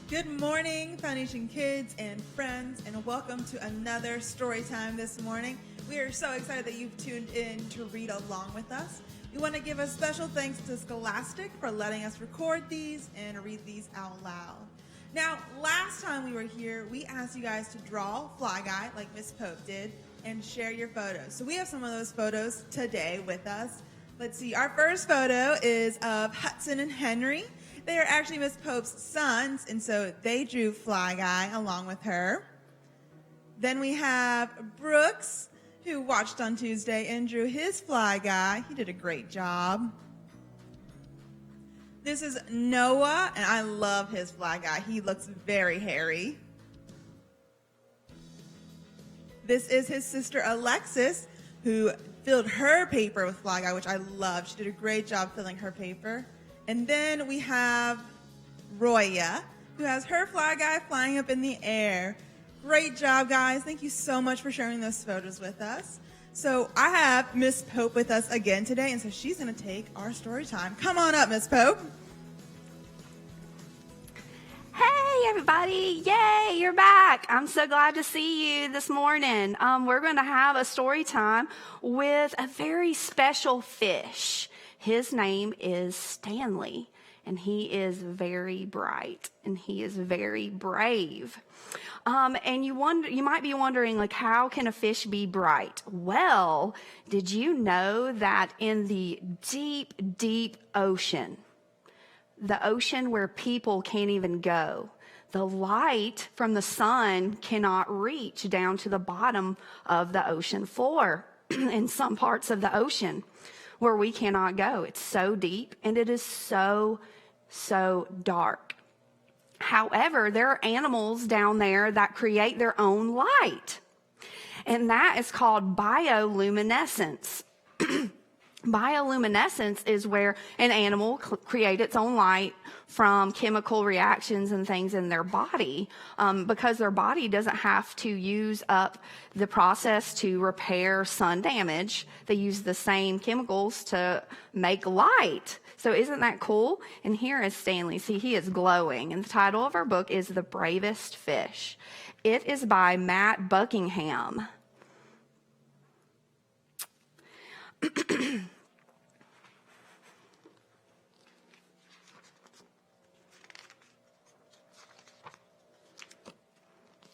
Good morning, Foundation kids and friends, and welcome to another story time this morning. We are so excited that you've tuned in to read along with us. We want to give a special thanks to Scholastic for letting us record these and read these out loud. Now, last time we were here, we asked you guys to draw Fly Guy like Miss Pope did and share your photos. So we have some of those photos today with us. Let's see, our first photo is of Hudson and Henry. They are actually Miss Pope's sons, and so they drew Fly Guy along with her. Then we have Brooks, who watched on Tuesday and drew his Fly Guy. He did a great job. This is Noah, and I love his Fly Guy. He looks very hairy. This is his sister Alexis, who filled her paper with Fly Guy, which I love. She did a great job filling her paper. And then we have Roya, who has her Fly Guy flying up in the air. Great job, guys. Thank you so much for sharing those photos with us. So I have Miss Pope with us again today, and so she's going to take our story time. Come on up, Miss Pope. Hey, everybody. Yay, you're back. I'm so glad to see you this morning. We're going to have a story time with a very special fish. His name is Stanley, and he is very bright, and he is very brave. And you might be wondering, like, how can a fish be bright? Well, did you know that in the deep, deep ocean, the ocean where people can't even go, the light from the sun cannot reach down to the bottom of the ocean floor in some parts of the ocean where we cannot go. It's so deep and it is so dark. However, there are animals down there that create their own light, and that is called bioluminescence. Bioluminescence is where an animal creates its own light from chemical reactions and things in their body, because their body doesn't have to use up the process to repair sun damage. They use the same chemicals to make light. So isn't that cool? And here is Stanley. See, he is glowing. And the title of our book is The Bravest Fish. It is by Matt Buckingham.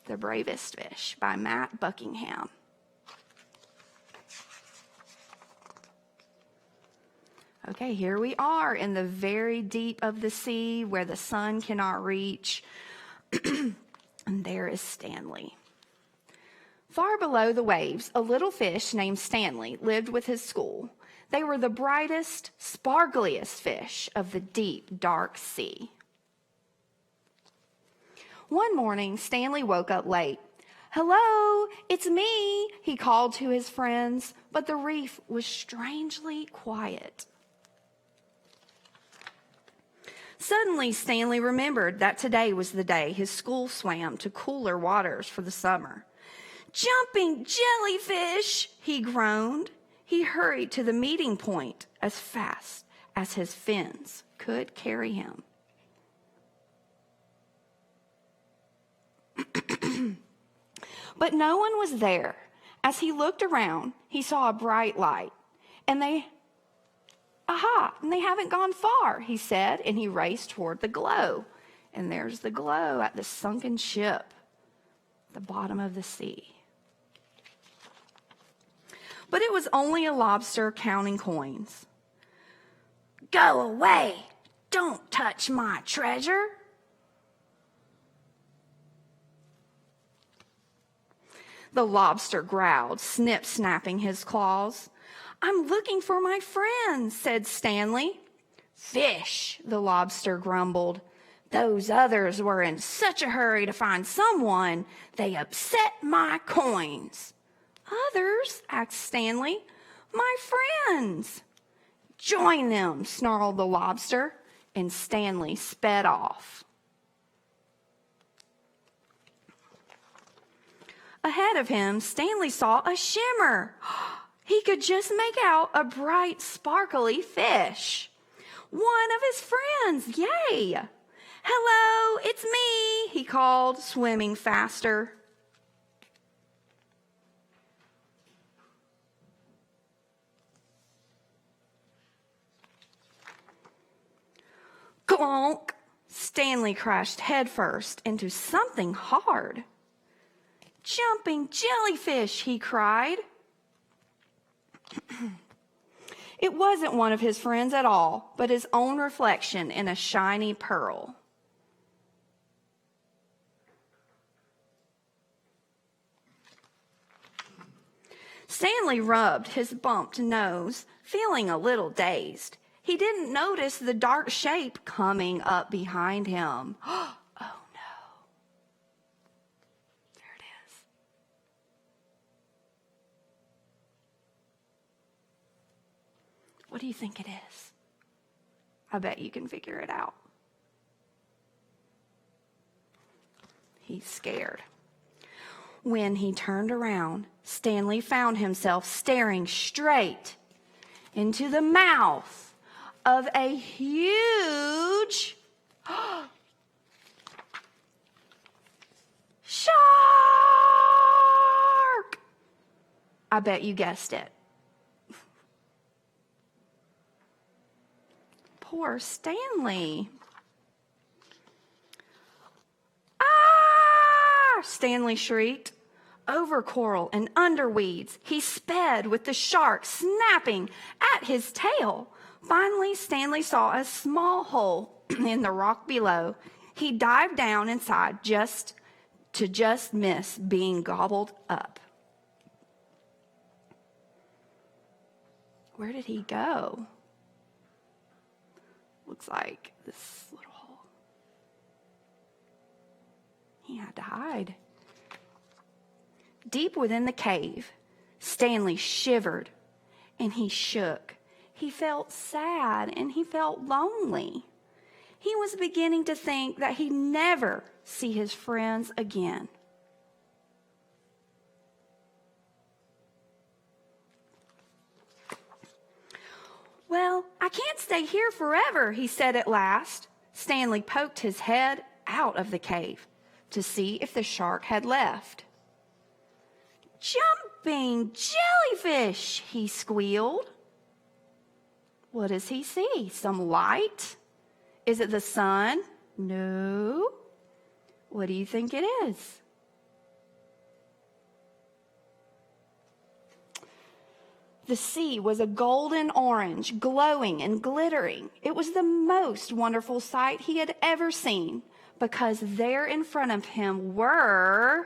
The Bravest Fish by Matt Buckingham. Okay, here we are in the very deep of the sea where the sun cannot reach. And there is Stanley. Far below the waves, a little fish named Stanley lived with his school. They were the brightest, sparkliest fish of the deep, dark sea. One morning, Stanley woke up late. "Hello, it's me," he called to his friends, but the reef was strangely quiet. Suddenly, Stanley remembered that today was the day his school swam to cooler waters for the summer. "Jumping jellyfish," he groaned. He hurried to the meeting point as fast as his fins could carry him. But no one was there. As he looked around, he saw a bright light. And they haven't gone far, he said, and he raced toward the glow. And there's the glow at the sunken ship, at the bottom of the sea. But it was only a lobster counting coins. "Go away! Don't touch my treasure!" The lobster growled, snapping his claws. "I'm looking for my friends," said Stanley. "Fish," the lobster grumbled. "Those others were in such a hurry to find someone, they upset my coins." "Others?" asked Stanley. "My friends." "Join them," snarled the lobster, and Stanley sped off. Ahead of him, Stanley saw a shimmer. He could just make out a bright, sparkly fish. One of his friends, yay! "Hello, it's me," called, swimming faster. Clonk! Stanley crashed headfirst into something hard. Jumping jellyfish, he cried. It wasn't one of his friends at all, but his own reflection in a shiny pearl. Stanley rubbed his bumped nose, feeling a little dazed. He didn't notice the dark shape coming up behind him. Oh no. There it is. What do you think it is? I bet you can figure it out. He's scared. When he turned around, Stanley found himself staring straight into the mouth of a huge shark. I bet you guessed it. Poor Stanley. Ah! Stanley shrieked. Over coral and under weeds, he sped with the shark snapping at his tail. Finally, Stanley saw a small hole in the rock below. He dived down inside just miss being gobbled up. Where did he go? Looks like this little hole. He had to hide. Deep within the cave, Stanley shivered and he shook. He felt sad and he felt lonely. He was beginning to think that he'd never see his friends again. Well, I can't stay here forever, he said at last. Stanley poked his head out of the cave to see if the shark had left. Jumping jellyfish, he squealed. What does he see? Some light? Is it the sun? No. What do you think it is? The sea was a golden orange, glowing and glittering. It was the most wonderful sight he had ever seen, because there in front of him were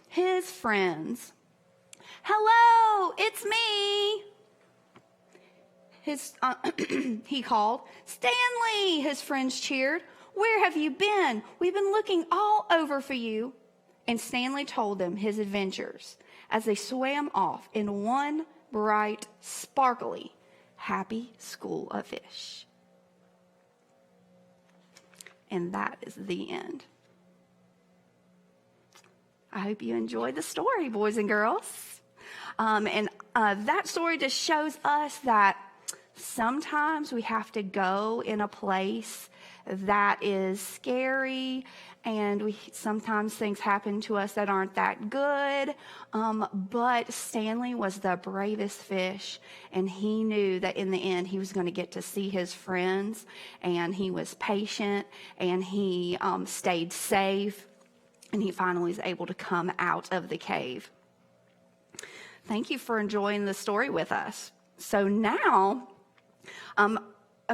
his friends. Hello, it's me. He called. Stanley, his friends cheered. Where have you been? We've been looking all over for you. And Stanley told them his adventures as they swam off in one bright, sparkly, happy school of fish. And that is the end. I hope you enjoyed the story, boys and girls. That story just shows us that sometimes we have to go in a place that is scary, and sometimes things happen to us that aren't that good. But Stanley was the bravest fish, and he knew that in the end he was going to get to see his friends, and he was patient, and he stayed safe. And he finally was able to come out of the cave. Thank you for enjoying the story with us. So now, a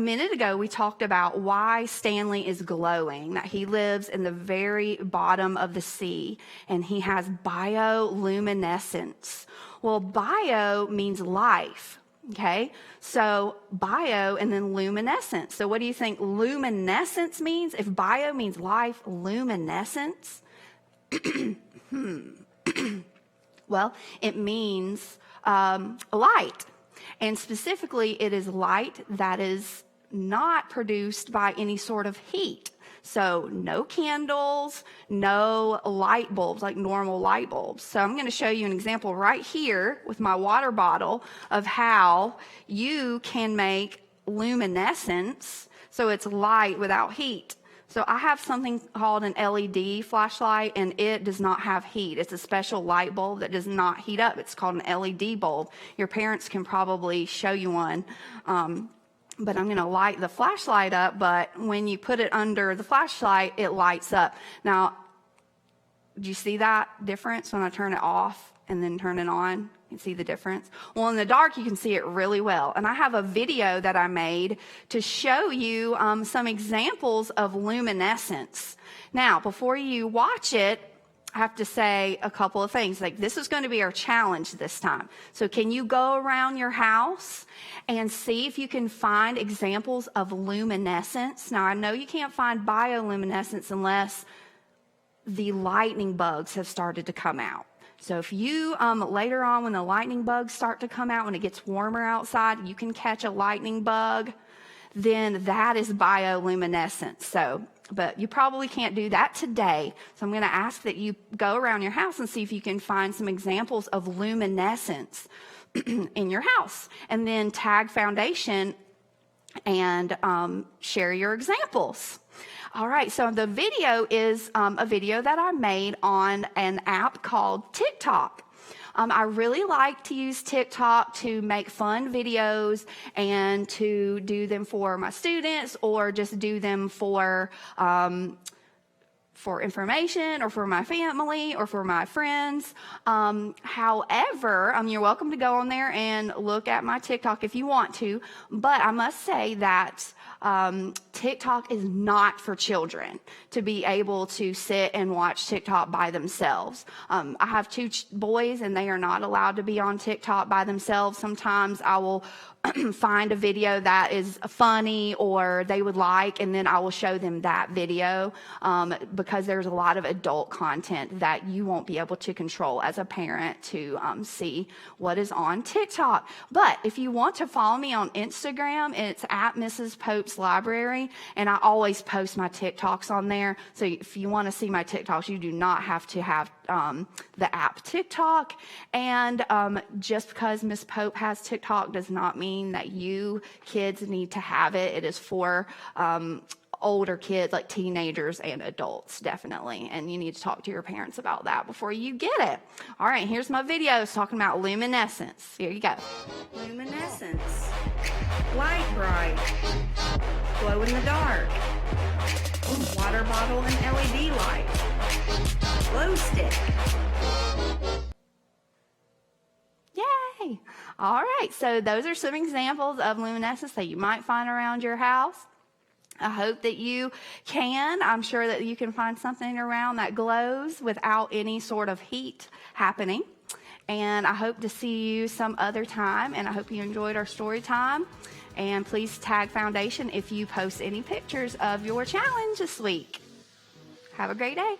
minute ago, we talked about why Stanley is glowing, that he lives in the very bottom of the sea, and he has bioluminescence. Well, bio means life, okay? So bio and then luminescence. So what do you think luminescence means? If bio means life, luminescence? Well, it means light. And specifically, it is light that is not produced by any sort of heat. So no candles, no light bulbs, like normal light bulbs. So I'm going to show you an example right here with my water bottle of how you can make luminescence, so it's light without heat. So I have something called an LED flashlight, and it does not have heat. It's a special light bulb that does not heat up. It's called an LED bulb. Your parents can probably show you one. But I'm going to light the flashlight up, but when you put it under the flashlight, it lights up. Now, do you see that difference when I turn it off and then turn it on? You see the difference? Well, in the dark, you can see it really well. And I have a video that I made to show you some examples of luminescence. Now, before you watch it, I have to say a couple of things. Like, this is going to be our challenge this time. So can you go around your house and see if you can find examples of luminescence? Now, I know you can't find bioluminescence unless the lightning bugs have started to come out. So if you, later on when the lightning bugs start to come out, when it gets warmer outside, you can catch a lightning bug, then that is bioluminescence. So, but you probably can't do that today. So I'm going to ask that you go around your house and see if you can find some examples of luminescence in your house. And then tag Foundation and share your examples. All right, so the video is a video that I made on an app called TikTok. I really like to use TikTok to make fun videos and to do them for my students or just do them for information or for my family or for my friends. However, you're welcome to go on there and look at my TikTok if you want to, but I must say that TikTok is not for children to be able to sit and watch TikTok by themselves. I have two boys and they are not allowed to be on TikTok by themselves. Sometimes I will find a video that is funny or they would like, and then I will show them that video because there's a lot of adult content that you won't be able to control as a parent to see what is on TikTok. But if you want to follow me on Instagram, it's at Mrs. Pope's Library, and I always post my TikToks on there. So if you want to see my TikToks, you do not have to have the app TikTok. And just because Miss Pope has TikTok does not mean that you kids need to have it. It is for older kids, like teenagers and adults, definitely. And you need to talk to your parents about that before you get it. All right, here's my videos talking about luminescence. Here you go. Luminescence. Light bright. Glow in the dark. Water bottle and LED light. Glow stick. Yay! All right, so those are some examples of luminescence that you might find around your house. I hope that you can. I'm sure that you can find something around that glows without any sort of heat happening. And I hope to see you some other time, and I hope you enjoyed our story time. And please tag Foundation if you post any pictures of your challenge this week. Have a great day.